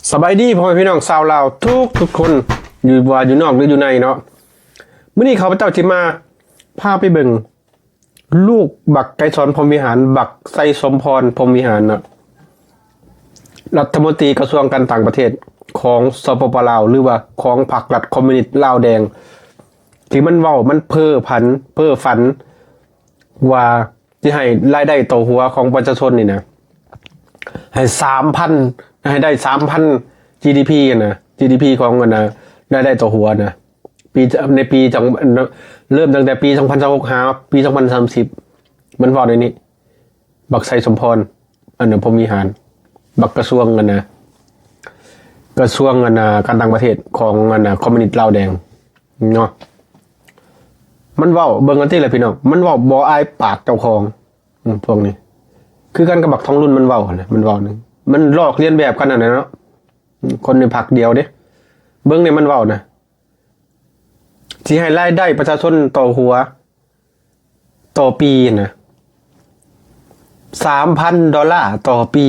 สบายดีพ่อแม่พี่น้องชาวลาวทุกคนอยู่ว่าอยู่นอกหรืออยู่ในเนาะมื้อนี้เขาพเจ้าจิมาพาไปเบิ่งลูกบักไกรสอนพรหมวิหารบักไซสมพรพรหมวิหารเนาะรัฐมนตรีกระทรวงการต่างประเทศของสปปลาวหรือว่าของพรรครัฐคอมมิวนิสต์ลาวแดงที่มันเว้ามันเพ้อฝันว่าจะให้รายได้ต่อหัวของประชาชนนี่นะให้ 3,000 ให้ได้ 3,000 GDP นะ GDP ของกันนะได้ต่อหัวนะในปีเริ่มตั้งแต่ปี2026ปี2030มันว่าในนี้บักไซสมพรอันนั้นพรหมวิหารบักกระทรวงกันนะกระทรวงกันนะการต่างประเทศของกันนะคอมมิวนิสต์ลาวแดงเนาะมันเว้าเบิ่งกันที่เลยพี่น้องมันเว้าบ่อายปากเจ้าของพวกนี้คือกันกับบักทองรุ่นมันเว้าน่ะมันเว้านึงมันลอกเลียนแบบกันน่ะเนาะคนในพรรคเดียวเด้เบิ่งนี่มันเว้านะที่ให้รายได้ประชาชนต่อหัวต่อปีนะ $3,000 ต่อปี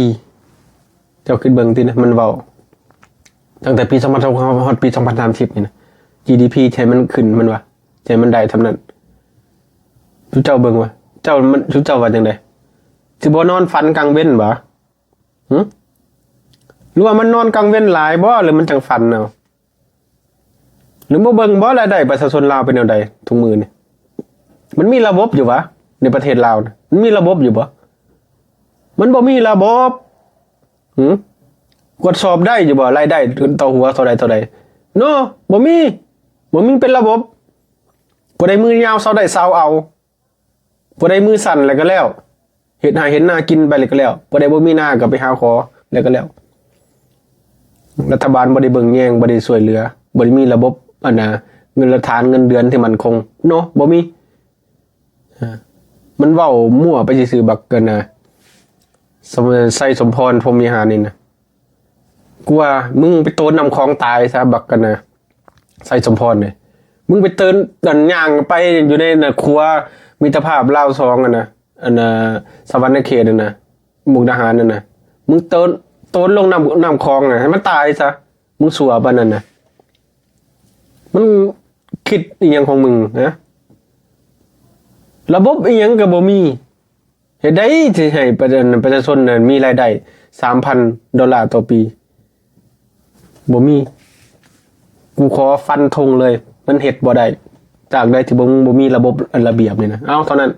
เจ้าคิดเบิ่งตินะมันเว้าตั้งแต่ปี2026ฮอดปี2030นี่นะ GDP ใช่มันขึ้นมันว่าใช่มันได้เท่านั้นทุกเจ้าเบิ่งว่าเจ้ามันทุกเจ้าว่าจังได๋สิบ่นอนฝันกลางเว้นบ่หรือว่ามันนอนกลางเว้นหลายบ่หรือมันจังฝันเอาหรือบ่เบิ่งบ่รายได้ประชาชนลาวเป็นแนวใดทุกมื้อนี่มันมีระบบอยู่วะในประเทศลาวมันมีระบบอยู่บ่มันบ่มีระบบกดสอบได้อยู่บ่รายได้ต่อหัวเท่าใดเนาะบ่มีเป็นระบบผู้ใดมือยาวเซาได้เซาเอาผู้ใดมือสั่นแล้วก็แล้วเฮ็ดหาเห็นหน้ากินไปเลยก็แล้วผู้ใดบ่มีหน้าก็ไปหาขอแล้วก็แล้วรัฐบาลบ่ได้เบิ่งแยงบ่ได้ช่วยเหลือบ่ได้มีระบบอันน่ะเงินฐานเงินเดือนที่มั่นคงเนาะบ่มีมันเว้ามั่วไปซื่อๆบักกันนะไสสมพรพรหมวิหารนี่นะกูว่ามึงไปโตนำของตายซะบักกันนะไสสมพรนี่มึงไปเตือนดันย่างไปอยู่ในน่ะครัวมิตรภาพลาว2อันน่ะสวรรค์เขตนั่นน่ะมุกดาหารนั่นน่ะมึงโตนลงน้ำคลองน่ะให้มันตายซะมึงสัวปานนั้นน่ะมันคิดอีหยังของมึงนะระบบอีหยังก็บ่มีเฮ็ดได้สิให้ประชาชนน่ะมีรายได้ $3,000 ต่อปีบ่มีกูขอฟันธงเลยมันเฮ็ดบ่ได้จากใดที่บ่มีระบบระเบียบนี่นะเอาเท่านั้น